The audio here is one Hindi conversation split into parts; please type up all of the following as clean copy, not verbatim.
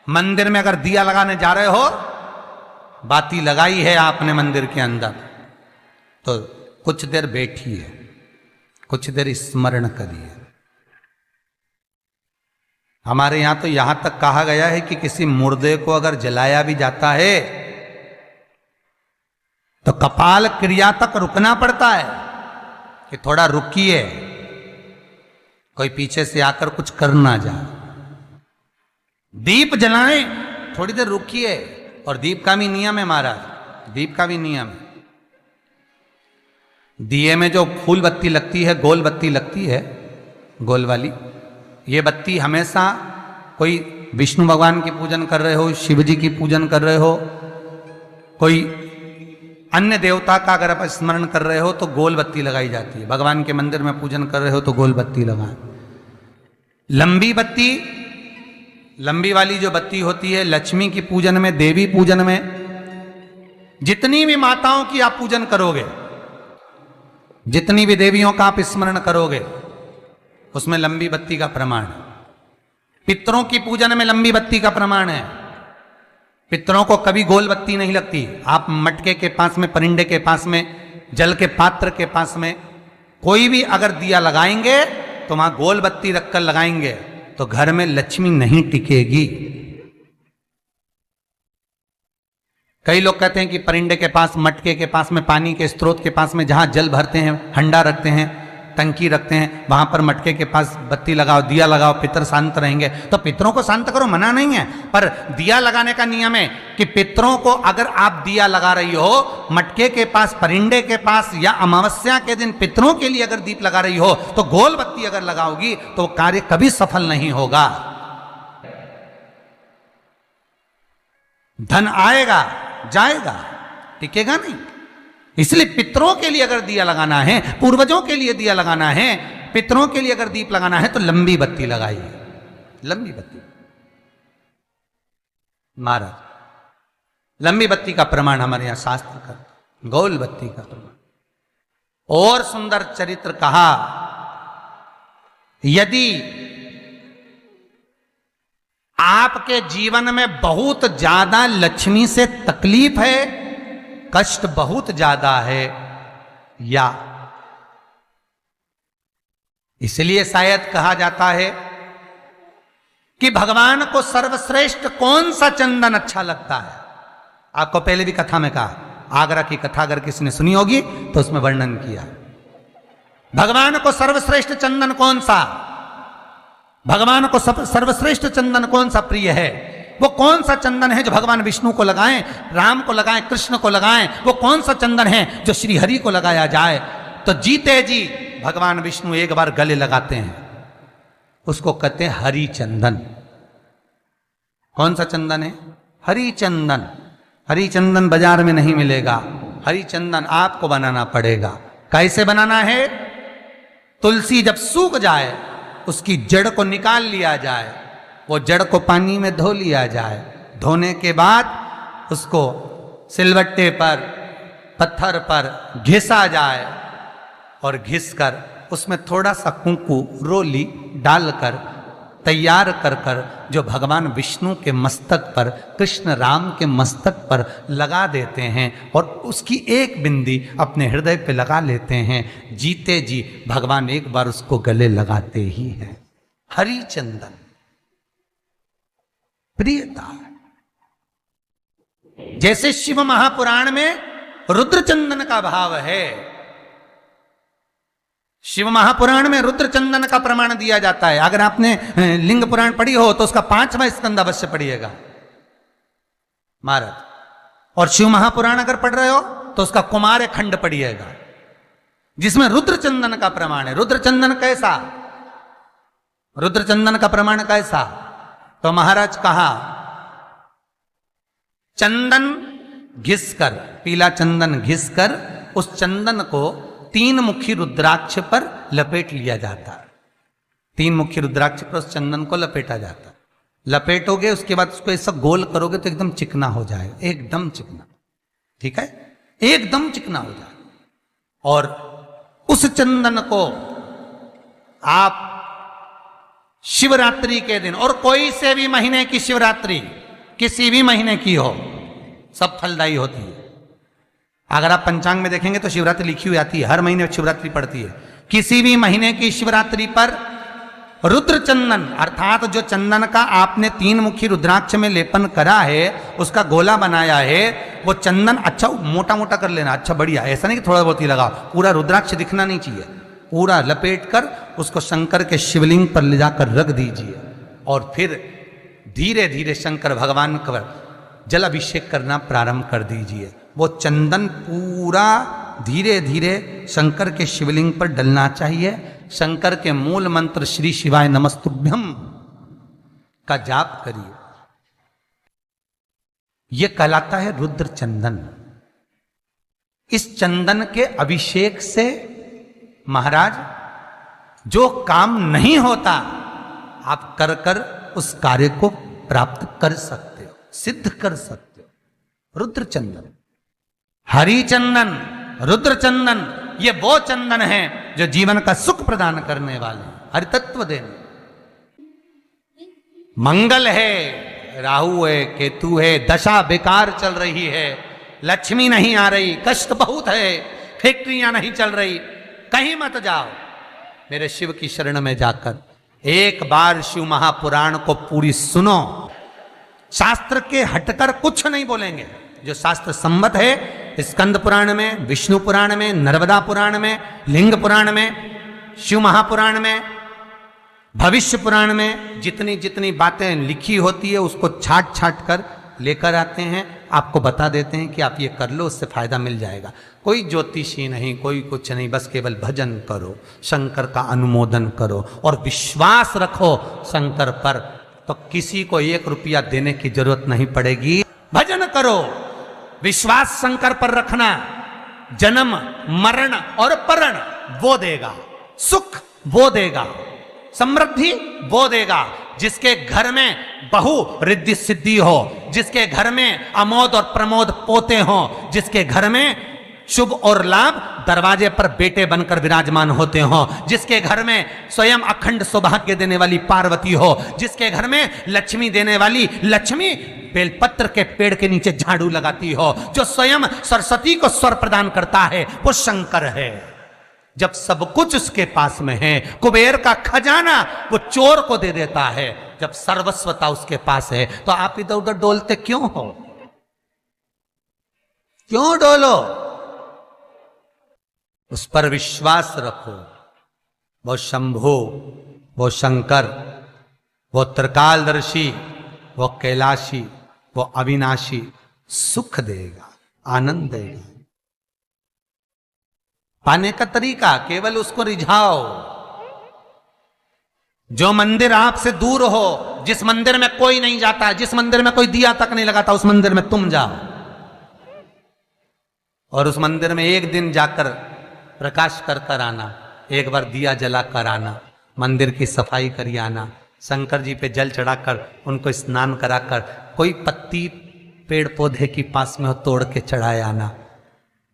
मंदिर में अगर दिया लगाने जा रहे हो, बाती लगाई है आपने मंदिर के अंदर, तो कुछ देर बैठिए, कुछ देर स्मरण करिए। हमारे यहां तो यहां तक कहा गया है कि किसी मुर्दे को अगर जलाया भी जाता है तो कपाल क्रिया तक रुकना पड़ता है कि थोड़ा रुकिए, कोई पीछे से आकर कुछ कर ना जाए। दीप जलाएं, थोड़ी देर रुकिए। और दीप का भी नियम है महाराज, दीप का भी नियम है। दिए में जो फूल बत्ती लगती है, गोल बत्ती लगती है, गोल वाली, ये बत्ती हमेशा कोई विष्णु भगवान की पूजन कर रहे हो, शिव जी की पूजन कर रहे हो, कोई अन्य देवता का अगर आप स्मरण कर रहे हो तो गोल बत्ती लगाई जाती है। भगवान के मंदिर में पूजन कर रहे हो तो गोल बत्ती लगाएं। लंबी बत्ती, लंबी वाली जो बत्ती होती है लक्ष्मी की पूजन में, देवी पूजन में, जितनी भी माताओं की आप पूजन करोगे, जितनी भी देवियों का आप स्मरण करोगे, उसमें लंबी बत्ती का प्रमाण है। पितरों की पूजन में लंबी बत्ती का प्रमाण है। पितरों को कभी गोल बत्ती नहीं लगती। आप मटके के पास में, परिंदे के पास में, जल के पात्र के पास में कोई भी अगर दिया लगाएंगे तो वहां गोल बत्ती रखकर लगाएंगे तो घर में लक्ष्मी नहीं टिकेगी। कई लोग कहते हैं कि परिंदे के पास, मटके के पास में, पानी के स्रोत के पास में जहां जल भरते हैं, हंडा रखते हैं, टंकी रखते हैं, वहां पर मटके के पास बत्ती लगाओ, दिया लगाओ, पितर शांत रहेंगे। तो पितरों को शांत करो, मना नहीं है, पर दिया लगाने का नियम है कि पितरों को अगर आप दिया लगा रही हो मटके के पास, परिंदे के पास, या अमावस्या के दिन पितरों के लिए अगर दीप लगा रही हो तो गोल बत्ती अगर लगाओगी तो कार्य कभी सफल नहीं होगा। धन आएगा जाएगा, टिकेगा नहीं। इसलिए पितरों के लिए अगर दिया लगाना है, पूर्वजों के लिए दिया लगाना है, पितरों के लिए अगर दीप लगाना है तो लंबी बत्ती लगाइए, लंबी बत्ती। महाराज लंबी बत्ती का प्रमाण हमारे यहां शास्त्र करते, गोल बत्ती का प्रमाण। और सुंदर चरित्र कहा, यदि आपके जीवन में बहुत ज्यादा लक्ष्मी से तकलीफ है, कष्ट बहुत ज्यादा है, या इसलिए शायद कहा जाता है कि भगवान को सर्वश्रेष्ठ कौन सा चंदन अच्छा लगता है। आपको पहले भी कथा में कहा, आगरा की कथा अगर किसी ने सुनी होगी तो उसमें वर्णन किया। भगवान को सर्वश्रेष्ठ चंदन कौन सा, भगवान को सर्वश्रेष्ठ चंदन कौन सा प्रिय है, वो कौन सा चंदन है जो भगवान विष्णु को लगाएं, राम को लगाएं, कृष्ण को लगाएं, वो कौन सा चंदन है जो श्री हरि को लगाया जाए। तो जीते जी भगवान विष्णु एक बार गले लगाते हैं, उसको कहते हैं हरि चंदन। कौन सा चंदन है? हरि चंदन। हरि चंदन बाजार में नहीं मिलेगा, हरि चंदन आपको बनाना पड़ेगा। कैसे बनाना है? तुलसी जब सूख जाए उसकी जड़ को निकाल लिया जाए, वो जड़ को पानी में धो लिया जाए, धोने के बाद उसको सिलवट्टे पर, पत्थर पर घिसा जाए और घिसकर उसमें थोड़ा सा कुंकू, रोली डालकर तैयार कर कर जो भगवान विष्णु के मस्तक पर, कृष्ण राम के मस्तक पर लगा देते हैं और उसकी एक बिंदी अपने हृदय पे लगा लेते हैं। जीते जी भगवान एक बार उसको गले लगाते ही हैं। हरि चंदन प्रियता। जैसे शिव महापुराण में रुद्र चंदन का भाव है, शिव महापुराण में रुद्र चंदन का प्रमाण दिया जाता है। अगर आपने लिंग पुराण पढ़ी हो तो उसका 5वां स्कंद अवश्य पढ़िएगा महाराज, और शिव महापुराण अगर पढ़ रहे हो तो उसका कुमार खंड पढ़िएगा जिसमें रुद्र चंदन का प्रमाण है। रुद्र चंदन कैसा, रुद्र चंदन का प्रमाण कैसा? तो महाराज कहा, चंदन घिसकर, पीला चंदन घिसकर उस चंदन को 3 मुखी रुद्राक्ष पर लपेट लिया जाता है। 3 मुखी रुद्राक्ष पर उस चंदन को लपेटा जाता है। लपेटोगे उसके बाद उसको ऐसा गोल करोगे तो एकदम चिकना हो जाएगा, एकदम चिकना, ठीक है, एकदम चिकना हो जाएगा। और उस चंदन को आप शिवरात्रि के दिन, और कोई से भी महीने की शिवरात्रि, किसी भी महीने की हो, सब फलदायी होती है। अगर आप पंचांग में देखेंगे तो शिवरात्रि लिखी हुई आती है, हर महीने शिवरात्रि पड़ती है। किसी भी महीने की शिवरात्रि पर रुद्र चंदन, अर्थात जो चंदन का आपने 3 मुखी रुद्राक्ष में लेपन करा है, उसका गोला बनाया है, वो चंदन अच्छा मोटा मोटा कर लेना, अच्छा बढ़िया, ऐसा नहीं कि थोड़ा बहुत ही लगाओ, पूरा रुद्राक्ष दिखना नहीं चाहिए, पूरा लपेट कर उसको शंकर के शिवलिंग पर ले जाकर रख दीजिए, और फिर धीरे धीरे शंकर भगवान का जल अभिषेक करना प्रारंभ कर दीजिए। वो चंदन पूरा धीरे धीरे शंकर के शिवलिंग पर डलना चाहिए। शंकर के मूल मंत्र श्री शिवाय नमस्तुभ्यम का जाप करिए। यह कहलाता है रुद्र चंदन। इस चंदन के अभिषेक से महाराज जो काम नहीं होता, आप कर कर उस कार्य को प्राप्त कर सकते हो, सिद्ध कर सकते हो। रुद्र चंदन, हरि चंदन, रुद्र चंदन, ये वो चंदन है जो जीवन का सुख प्रदान करने वाले, हरि तत्व देने। मंगल है, राहु है, केतु है, दशा बेकार चल रही है, लक्ष्मी नहीं आ रही, कष्ट बहुत है, फैक्ट्रियां नहीं चल रही, कहीं मत जाओ, मेरे शिव की शरण में जाकर एक बार शिव महापुराण को पूरी सुनो। शास्त्र के हटकर कुछ नहीं बोलेंगे, जो शास्त्र सम्मत है, स्कंद पुराण में, विष्णु पुराण में, नर्मदा पुराण में, लिंग पुराण में, शिव महापुराण में, भविष्य पुराण में जितनी जितनी बातें लिखी होती है उसको छाट छाट कर लेकर आते हैं, आपको बता देते हैं कि आप ये कर लो, उससे फायदा मिल जाएगा। कोई ज्योतिषी नहीं, कोई कुछ नहीं, बस केवल भजन करो, शंकर का अनुमोदन करो और विश्वास रखो शंकर पर, तो किसी को 1 रुपया देने की जरूरत नहीं पड़ेगी। भजन करो, विश्वास शंकर पर रखना, जन्म मरण और परण वो देगा, सुख वो देगा, समृद्धि वो देगा। जिसके घर में बहु रिद्धि सिद्धि हो, जिसके घर में अमोद और प्रमोद पोते हो, जिसके घर में शुभ और लाभ दरवाजे पर बेटे बनकर विराजमान होते हो, जिसके घर में स्वयं अखंड सौभाग्य देने वाली पार्वती हो, जिसके घर में लक्ष्मी देने वाली लक्ष्मी बेलपत्र के पेड़ के नीचे झाड़ू लगाती हो, जो स्वयं सरस्वती को स्वर प्रदान करता है, वो शंकर है। जब सब कुछ उसके पास में है, कुबेर का खजाना वो चोर को दे देता है, जब सर्वस्वता उसके पास है, तो आप इधर उधर डोलते क्यों हो? क्यों डोलो? उस पर विश्वास रखो। वो शंभु, वो शंकर, वो त्रिकालदर्शी, वो कैलाशी, वो अविनाशी सुख देगा, आनंद देगा। पाने का तरीका केवल उसको रिझाओ। जो मंदिर आपसे दूर हो, जिस मंदिर में कोई नहीं जाता, जिस मंदिर में कोई दिया तक नहीं लगाता, उस मंदिर में तुम जाओ और उस मंदिर में एक दिन जाकर प्रकाश कर कर आना, एक बार दिया जला कर आना, मंदिर की सफाई करी आना, शंकर जी पे जल चढ़ाकर उनको स्नान कराकर, कोई पत्ती पेड़ पौधे की पास में हो तोड़ के चढ़ाए आना।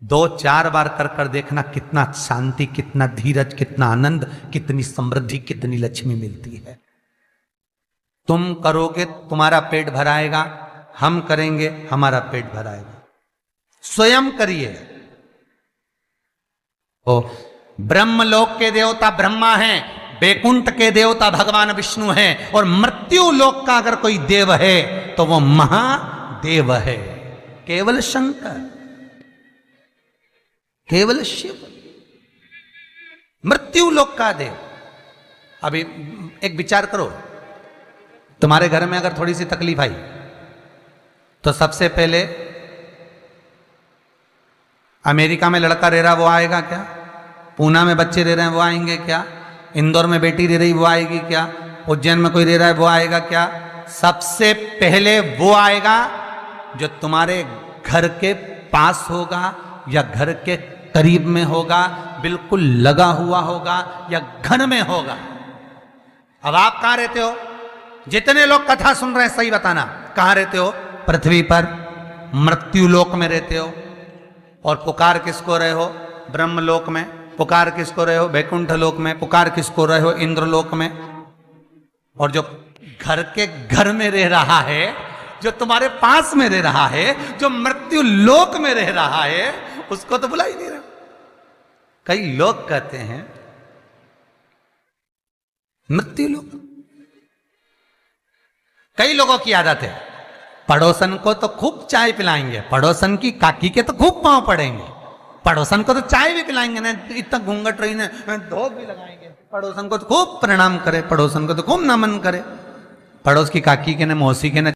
2-4 बार कर कर देखना कितना शांति, कितना धीरज, कितना आनंद, कितनी समृद्धि, कितनी लक्ष्मी मिलती है। तुम करोगे तुम्हारा पेट भराएगा, हम करेंगे हमारा पेट भराएगा। स्वयं करिए। ओ ब्रह्मलोक के देवता ब्रह्मा हैं, बैकुंठ के देवता भगवान विष्णु हैं, और मृत्यु लोक का अगर कोई देव है तो वो महादेव है, केवल शंकर, केवल शिव, मृत्यु लोक का देव। अभी एक विचार करो, तुम्हारे घर में अगर थोड़ी सी तकलीफ आई तो सबसे पहले अमेरिका में लड़का रह रहा वो आएगा क्या? पूना में बच्चे रह रहे हैं वो आएंगे क्या? इंदौर में बेटी रह रही वो आएगी क्या? उज्जैन में कोई रह रहा है वो आएगा क्या? सबसे पहले वो आएगा जो तुम्हारे घर के पास होगा या घर के करीब में होगा, बिल्कुल लगा हुआ होगा या घर में होगा। अब आप कहां रहते हो? जितने लोग कथा सुन रहे हैं सही बताना, कहां रहते हो? पृथ्वी पर मृत्यु लोक में रहते हो। और पुकार किसको रहे हो? ब्रह्मलोक में। पुकार किसको रहे हो? बैकुंठ लोक में। पुकार किसको रहे हो? इंद्रलोक में। और जो घर के घर में रह रहा है, जो तुम्हारे पास में रह रहा है, जो मृत्यु लोक में रह रहा है, उसको तो बुला ही नहीं रहा। कई लोग कहते हैं मृत्यु लोक। कई लोगों की आदत है, पड़ोसन को तो खूब चाय पिलाएंगे, पड़ोसन की काकी के तो खूब पांव पड़ेंगे, पड़ोसन को तो चाय भी पिलाएंगे ना, इतना घूंघट रही ना, धोख भी लगाएंगे, पड़ोसन को तो खूब प्रणाम करे, पड़ोसन को तो खूब नमन करे, पड़ोस की काकी के न मौसी के न